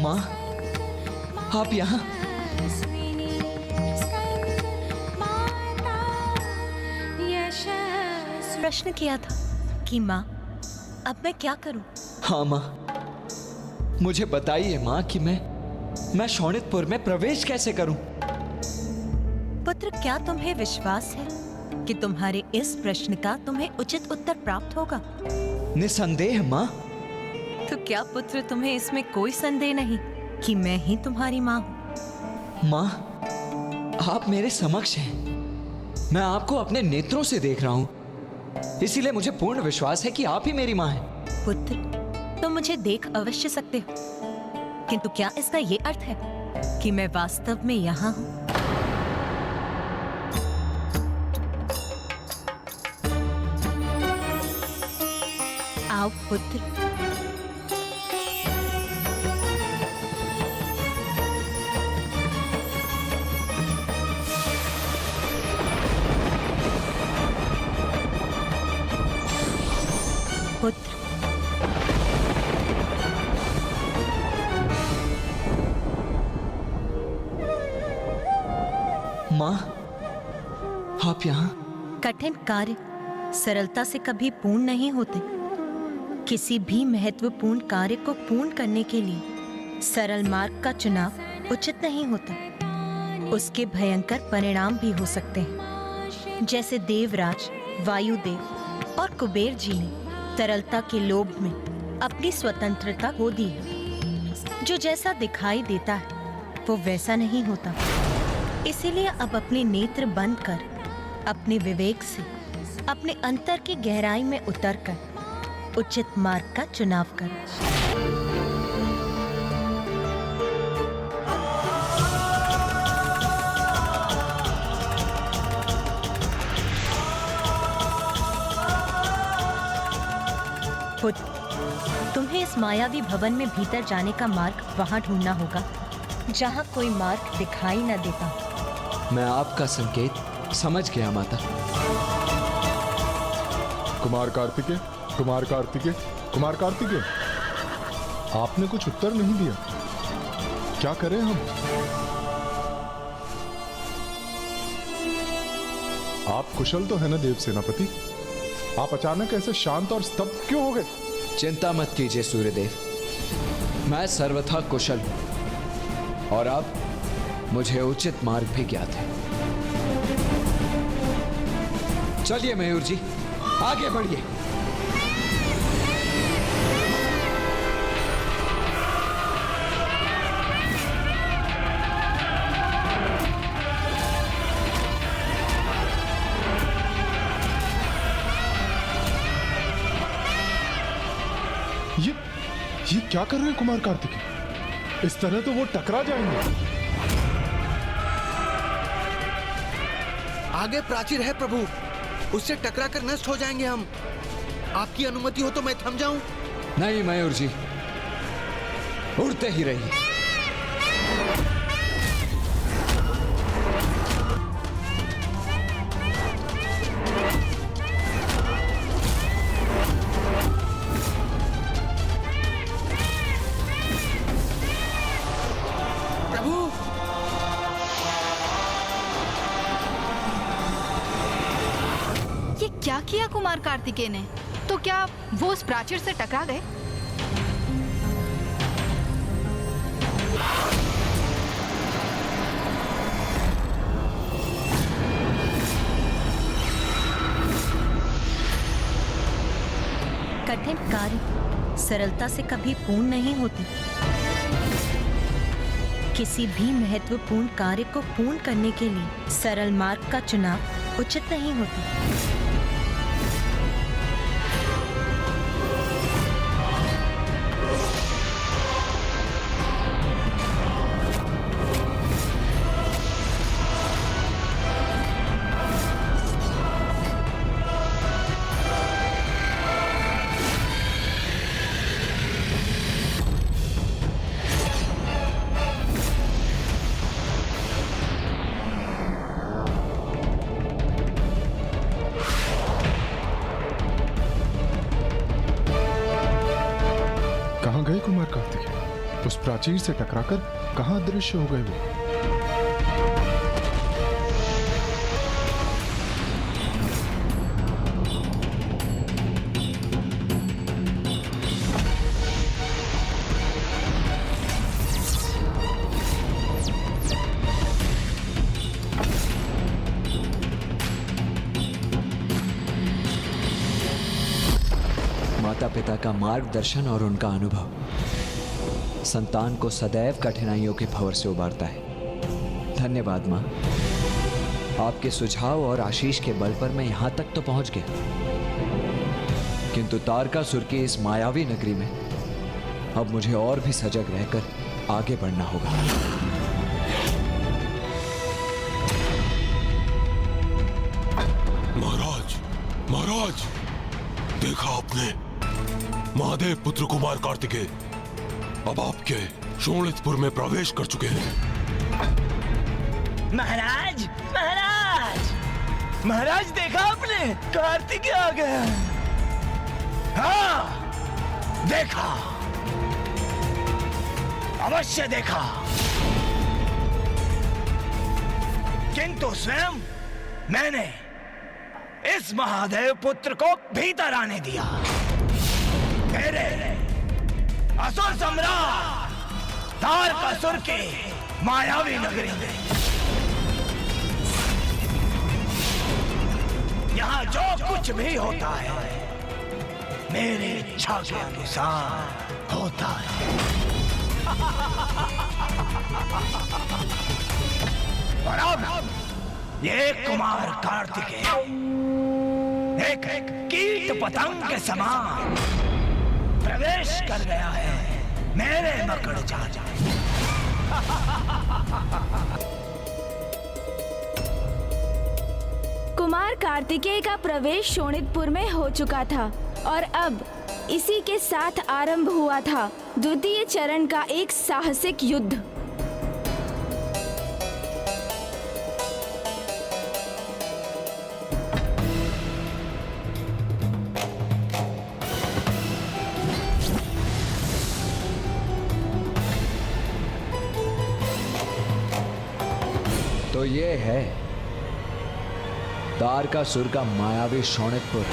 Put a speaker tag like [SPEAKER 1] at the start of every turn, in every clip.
[SPEAKER 1] माँ, आप यहाँ?
[SPEAKER 2] प्रश्न किया था कि माँ, अब मैं क्या करूं?
[SPEAKER 1] हाँ माँ, मुझे बताइए माँ कि मैं शोणितपुर में प्रवेश कैसे करूं?
[SPEAKER 2] पुत्र, क्या तुम्हें विश्वास है कि तुम्हारे इस प्रश्न का तुम्हें उचित उत्तर प्राप्त होगा?
[SPEAKER 1] निसंदेह माँ।
[SPEAKER 2] तो क्या पुत्र तुम्हें इसमें कोई संदेह नहीं कि मैं ही तुम्हारी माँ हूँ?
[SPEAKER 1] माँ, आप मेरे समक्ष हैं। मैं आपको अपने नेत्रों से देख रहा हूँ, इसीलिए मुझे पूर्ण विश्वास है कि आप ही मेरी माँ हैं।
[SPEAKER 2] पुत्र, तुम मुझे देख अवश्य सकते हो, किंतु क्या इसका ये अर्थ है कि मैं वास्तव में यहाँ हूँ? आओ पुत्र। पुत्र,
[SPEAKER 1] माँ, आप यहाँ?
[SPEAKER 2] कठिन कार्य सरलता से कभी पूर्ण नहीं होते। किसी भी महत्वपूर्ण कार्य को पूर्ण करने के लिए सरल मार्ग का चुनाव उचित नहीं होता। उसके भयंकर परिणाम भी हो सकते हैं, जैसे देवराज, वायुदेव और कुबेर जी ने तरलता के लोभ में अपनी स्वतंत्रता खो दी है। जो जैसा दिखाई देता है वो वैसा नहीं होता। इसीलिए अब अपने नेत्र बंद कर, अपने विवेक से अपने अंतर की गहराई में उतरकर उचित मार्ग का चुनाव कर। पुत्र, तुम्हें इस मायावी भवन में भीतर जाने का मार्ग वहां ढूंढना होगा जहां कोई मार्ग दिखाई न देता।
[SPEAKER 1] मैं आपका संकेत समझ गया माता।
[SPEAKER 3] कुमार कार्तिकेय, कुमार कार्तिकेय, कुमार कार्तिकेय, आपने कुछ उत्तर नहीं दिया। क्या करें हम? आप कुशल तो है ना देव सेनापति? आप अचानक ऐसे शांत और स्तब्ध क्यों हो गए?
[SPEAKER 1] चिंता मत कीजिए सूर्यदेव, मैं सर्वथा कुशल हूं और अब मुझे उचित मार्ग भी ज्ञात है। चलिए मयूर जी, आगे बढ़िए।
[SPEAKER 3] ये क्या कर रहे हैं कुमार कार्तिकेय? इस तरह तो वो टकरा जाएंगे।
[SPEAKER 4] आगे प्राचीर है प्रभु, उससे टकरा कर नष्ट हो जाएंगे हम। आपकी अनुमति हो तो मैं थम जाऊं?
[SPEAKER 1] नहीं मयूर जी, उड़ते ही रहिए।
[SPEAKER 5] क्या किया कुमार कार्तिकेय ने? तो क्या वो उस प्राचीर से टकरा गए?
[SPEAKER 2] कठिन कार्य सरलता से कभी पूर्ण नहीं होते। किसी भी महत्वपूर्ण कार्य को पूर्ण करने के लिए सरल मार्ग का चुनाव उचित नहीं होता।
[SPEAKER 3] उस प्राचीर से टकराकर कहां अदृश्य हो गए वो।
[SPEAKER 1] माता पिता का मार्गदर्शन और उनका अनुभव संतान को सदैव कठिनाइयों के भंवर से उबारता है। धन्यवाद माँ, आपके सुझाव और आशीष के बल पर मैं यहां तक तो पहुंच गया, किंतु तारकासुर की इस मायावी नगरी में अब मुझे और भी सजग रहकर आगे बढ़ना होगा।
[SPEAKER 6] महाराज, महाराज, देखा आपने, महादेव पुत्र कुमार कार्तिकेय अब आपके शोणितपुर में प्रवेश कर चुके हैं।
[SPEAKER 7] महाराज, महाराज, महाराज, देखा आपने, कार्तिकेय आ गया। हाँ, देखा, अवश्य देखा, किंतु स्वयं मैंने इस महादेव पुत्र को भीतर आने दिया। मेरे असुर सम्राट तारकासुर के मायावी नगरी में यहाँ जो कुछ भी होता है मेरी इच्छा के अनुसार होता है। और अब ये कुमार कार्तिकेय एक कीट पतंग के समान प्रवेश कर गया है मेरे मकड़ जाल में।
[SPEAKER 8] कुमार कार्तिकेय का प्रवेश शोणितपुर में हो चुका था और अब इसी के साथ आरंभ हुआ था द्वितीय चरण का एक साहसिक युद्ध।
[SPEAKER 1] तो ये है तारकासुर का मायावी शोणितपुर।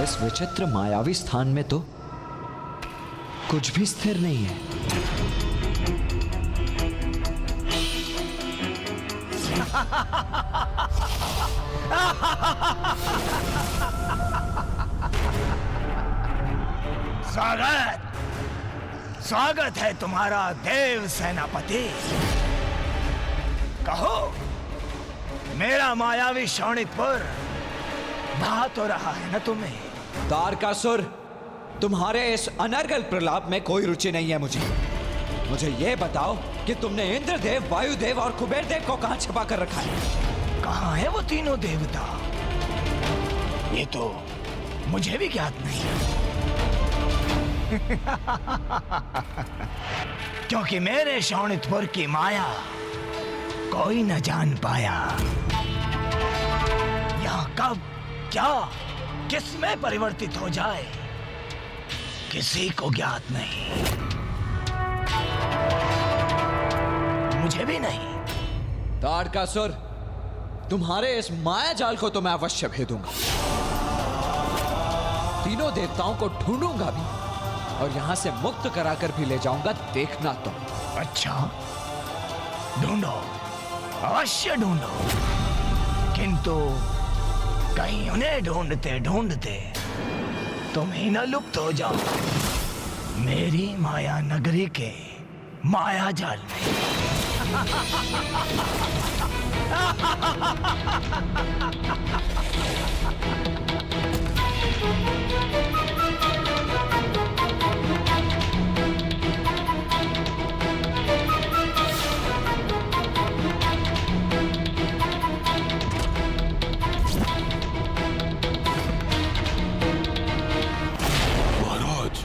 [SPEAKER 1] इस विचित्र मायावी स्थान में तो कुछ भी स्थिर नहीं है।
[SPEAKER 7] स्वागत है तुम्हारा देव सेनापति। कहो, मेरा मायावी शोणितपुर भा तो रहा है न तुम्हें?
[SPEAKER 1] तारकासुर, तुम्हारे इस अनर्गल प्रलाप में कोई रुचि नहीं है मुझे ये बताओ कि तुमने इंद्रदेव, वायुदेव और कुबेर देव को कहां छिपा कर रखा है?
[SPEAKER 7] कहां है वो तीनों देवता? ये तो मुझे भी ज्ञात नहीं। क्योंकि मेरे शोणितपुर की माया कोई न जान पाया। यहाँ कब, क्या, किसमें परिवर्तित हो जाए किसी को ज्ञात नहीं, मुझे भी नहीं।
[SPEAKER 1] तारकासुर, तुम्हारे इस माया जाल को तो मैं अवश्य भेदूंगा। तीनों देवताओं को ढूंढूंगा भी और यहां से मुक्त कराकर भी ले जाऊंगा, देखना तुम।
[SPEAKER 7] अच्छा, ढूंढो, अवश्य ढूंढो, किंतु कहीं उन्हें ढूंढते ढूंढते तुम ही न लुप्त हो जाओ मेरी माया नगरी के माया जाल में।
[SPEAKER 6] महाराज,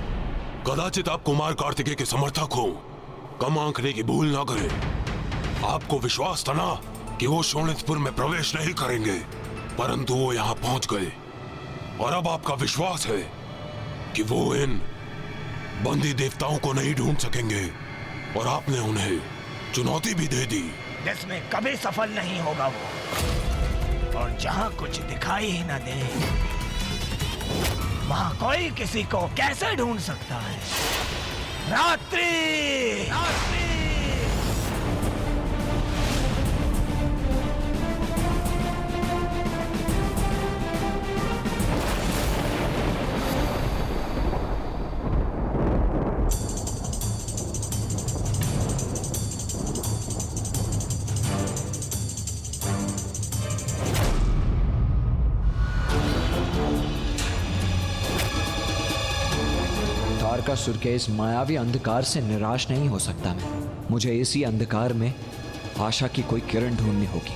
[SPEAKER 6] कदाचित आप कुमार कार्तिकेय के समर्थक हो, कम आंकने की भूल ना करें। आपको विश्वास था ना कि वो शोणितपुर में प्रवेश नहीं करेंगे, परंतु वो यहाँ पहुंच गए। और अब आपका विश्वास है कि वो इन बंदी देवताओं को नहीं ढूंढ सकेंगे, और आपने उन्हें चुनौती भी दे दी।
[SPEAKER 7] जिसमें कभी सफल नहीं होगा वो, और जहाँ कुछ दिखाई ही न दे वहाँ कोई किसी को कैसे ढूंढ सकता है। रात्रि, रात्रि।
[SPEAKER 1] तारकासुर के इस मायावी अंधकार से निराश नहीं हो सकता मैं। मुझे इसी अंधकार में आशा की कोई किरण ढूंढनी होगी।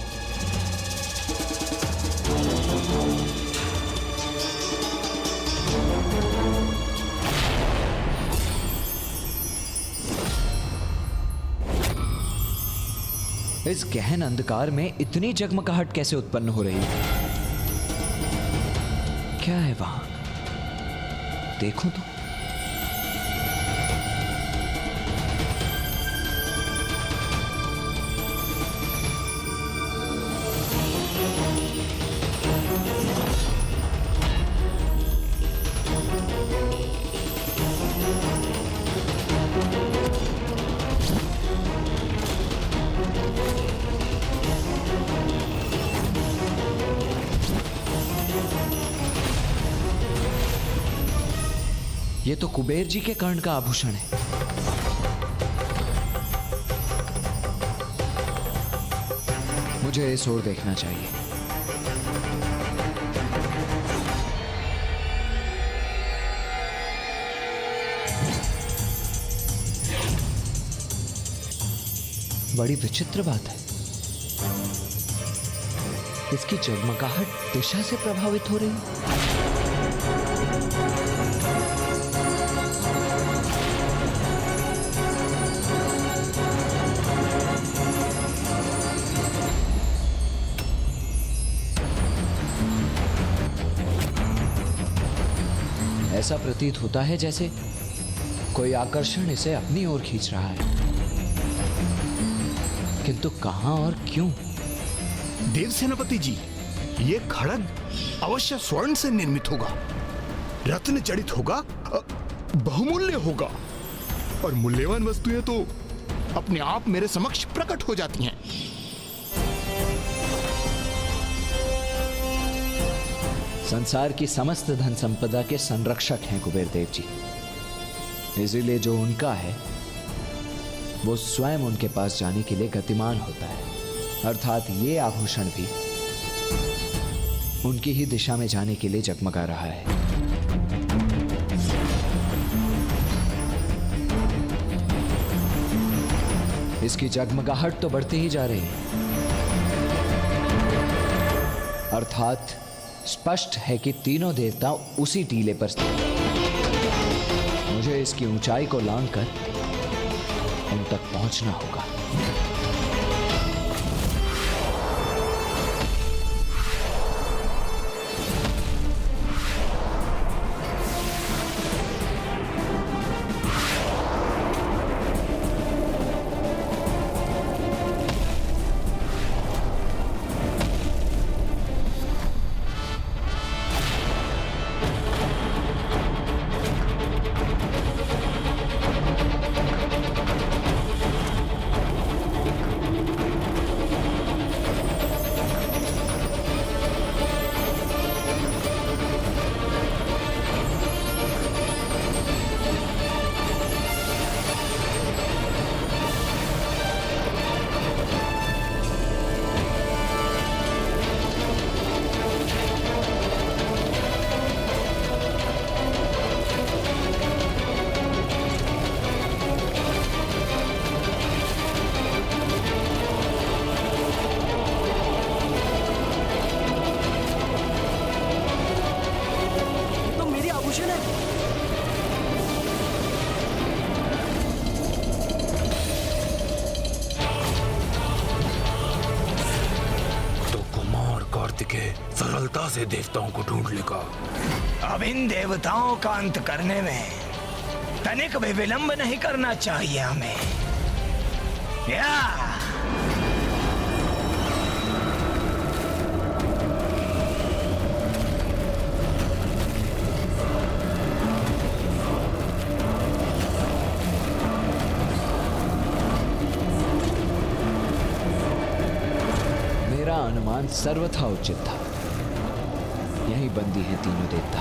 [SPEAKER 1] इस गहन अंधकार में इतनी जगमगाहट कैसे उत्पन्न हो रही है? क्या है वहां? देखूं तो। ये तो कुबेर जी के कर्ण का आभूषण है। मुझे इस ओर देखना चाहिए। बड़ी विचित्र बात है, इसकी जगमगाहट दिशा से प्रभावित हो रही है। ऐसा प्रतीत होता है जैसे कोई आकर्षण इसे अपनी ओर खींच रहा है, किंतु कहां और क्यों?
[SPEAKER 9] देव सेनापति जी, ये खड़ग अवश्य स्वर्ण से निर्मित होगा, रत्न जड़ित होगा, बहुमूल्य होगा, और मूल्यवान वस्तुएं तो अपने आप मेरे समक्ष प्रकट हो जाती हैं।
[SPEAKER 1] संसार की समस्त धन संपदा के संरक्षक हैं कुबेर देव जी, इसीलिए जो उनका है वो स्वयं उनके पास जाने के लिए गतिमान होता है, अर्थात ये आभूषण भी उनकी ही दिशा में जाने के लिए जगमगा रहा है। इसकी जगमगाहट तो बढ़ती ही जा रही है, अर्थात स्पष्ट है कि तीनों देवता उसी टीले पर स्थित हैं। मुझे इसकी ऊंचाई को लांघकर उन तक पहुंचना होगा।
[SPEAKER 6] सदा से देवताओं को ढूंढ लेगा।
[SPEAKER 7] अब इन देवताओं का अंत करने में तनिक भी विलंब नहीं करना चाहिए हमें। या
[SPEAKER 1] मेरा अनुमान सर्वथा उचित था। यही बंदी है तीनों देवता।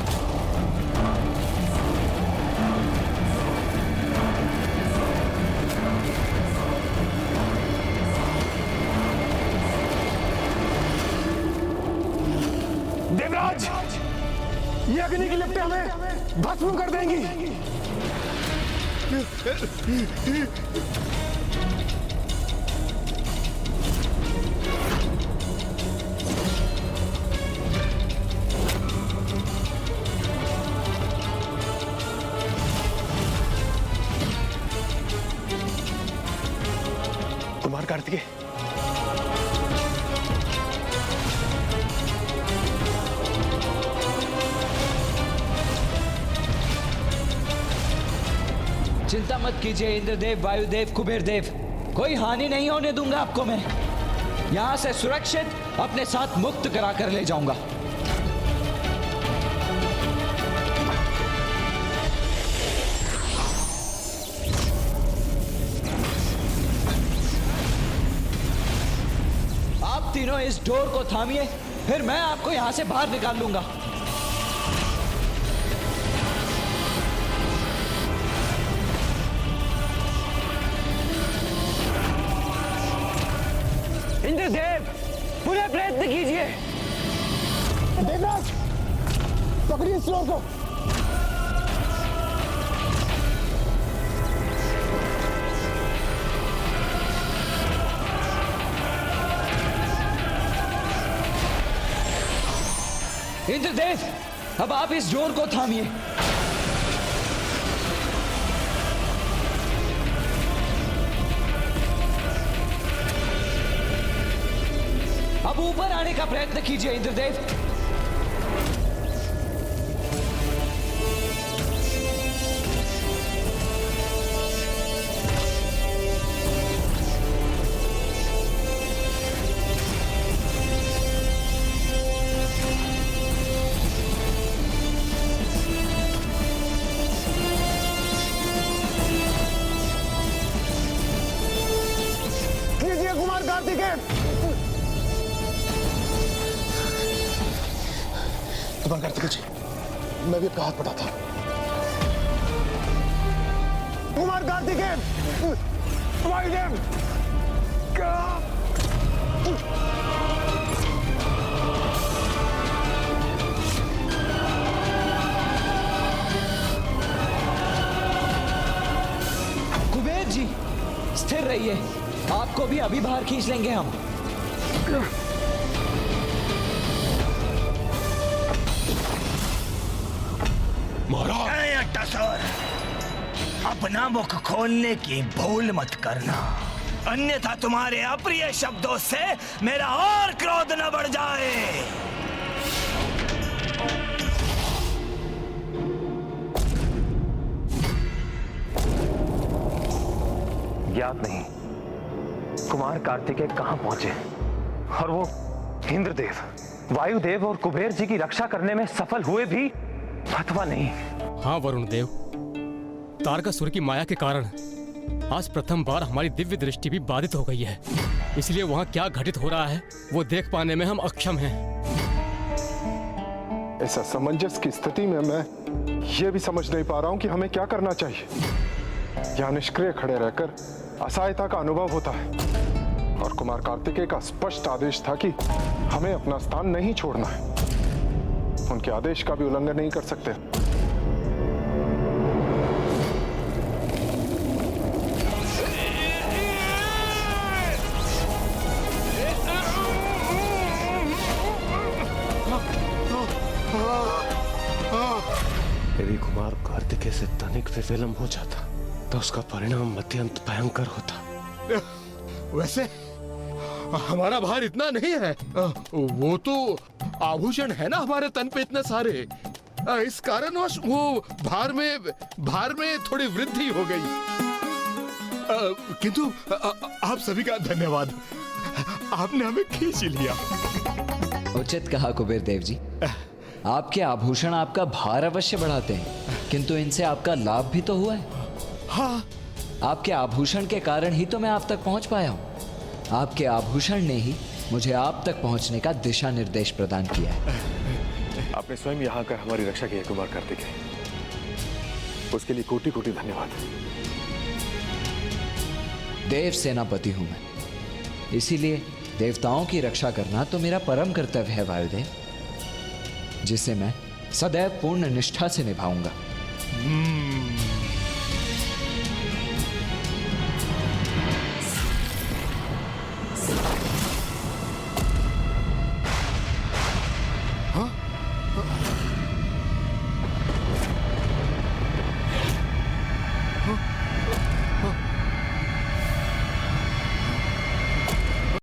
[SPEAKER 9] देवराज, ये अग्नि की लिपटें हमें भस्म कर देंगी। कुमार कार्तिकेय,
[SPEAKER 1] चिंता मत कीजिए इंद्रदेव, वायुदेव, कुबेर देव, कोई हानि नहीं होने दूंगा आपको। मैं यहां से सुरक्षित अपने साथ मुक्त करा कर ले जाऊंगा। आप तीनों इस डोर को थामिए, फिर मैं आपको यहां से बाहर निकाल लूंगा।
[SPEAKER 10] इंद्रदेव, पूरा प्रयत्न कीजिए।
[SPEAKER 9] देवराज, पकड़िए इस डोर को।
[SPEAKER 1] इंद्रदेव, अब आप इस डोर को थामिए। अब ऊपर आने का प्रयत्न कीजिए इंद्रदेव।
[SPEAKER 9] कीजिए कुमार कार्तिकेय। कुमार कार्तिकेय जी, मैं भी आपका हाथ पटा था। कुमार कार्तिकेय, वायुदेव,
[SPEAKER 1] कुबेर जी, स्थिर रहिए, आपको भी अभी बाहर खींच लेंगे हम।
[SPEAKER 7] अपना मुख खोलने की भूल मत करना, अन्यथा तुम्हारे अप्रिय शब्दों से मेरा और क्रोध न बढ़ जाए।
[SPEAKER 10] ज्ञात नहीं कुमार कार्तिकेय कहां पहुंचे और वो इंद्रदेव, वायुदेव और कुबेर जी की रक्षा करने में सफल हुए भी अथवा नहीं।
[SPEAKER 11] हाँ वरुण देव, तारकासुर की माया के कारण आज प्रथम बार हमारी दिव्य दृष्टि भी बाधित हो गई है, इसलिए वहां क्या घटित हो रहा है वो देख पाने में हम अक्षम हैं।
[SPEAKER 3] इस असमंजस की स्थिति में मैं ये भी समझ नहीं पा रहा हूं कि हमें क्या करना चाहिए। यहाँ निष्क्रिय खड़े रहकर असहायता का अनुभव होता है और कुमार कार्तिकेय का स्पष्ट आदेश था कि हमें अपना स्थान नहीं छोड़ना है। उनके आदेश का भी उल्लंघन नहीं कर सकते।
[SPEAKER 10] यदि कुमार कार्तिकेय से तनिक भी विलंब हो जाता तो उसका परिणाम अत्यंत भयंकर होता।
[SPEAKER 9] हमारा भार इतना नहीं है। वो तो आभूषण है ना हमारे तन पे इतने सारे, इस कारणवश वो भार में थोड़ी वृद्धि हो गई। किंतु आप सभी का धन्यवाद, आपने हमें खींच लिया।
[SPEAKER 1] उचित कहा कुबेर देव जी। आपके आभूषण आपका भार अवश्य बढ़ाते हैं, किंतु इनसे आपका लाभ भी तो हुआ है।
[SPEAKER 9] हाँ,
[SPEAKER 1] आपके आभूषण के कारण ही तो मैं आप तक पहुंच पाया हूं। आपके आभूषण ने ही मुझे आप तक पहुंचने का दिशा निर्देश प्रदान किया है।
[SPEAKER 3] आपने स्वयं यहाँ कर हमारी रक्षा की है कुमार कार्तिकेय, उसके लिए कोटि कोटि धन्यवाद।
[SPEAKER 1] देव सेनापति हूं मैं, इसीलिए देवताओं की रक्षा करना तो मेरा परम कर्तव्य है वायुदेव, जिसे मैं सदैव पूर्ण निष्ठा से निभाऊंगा।
[SPEAKER 9] हाँ?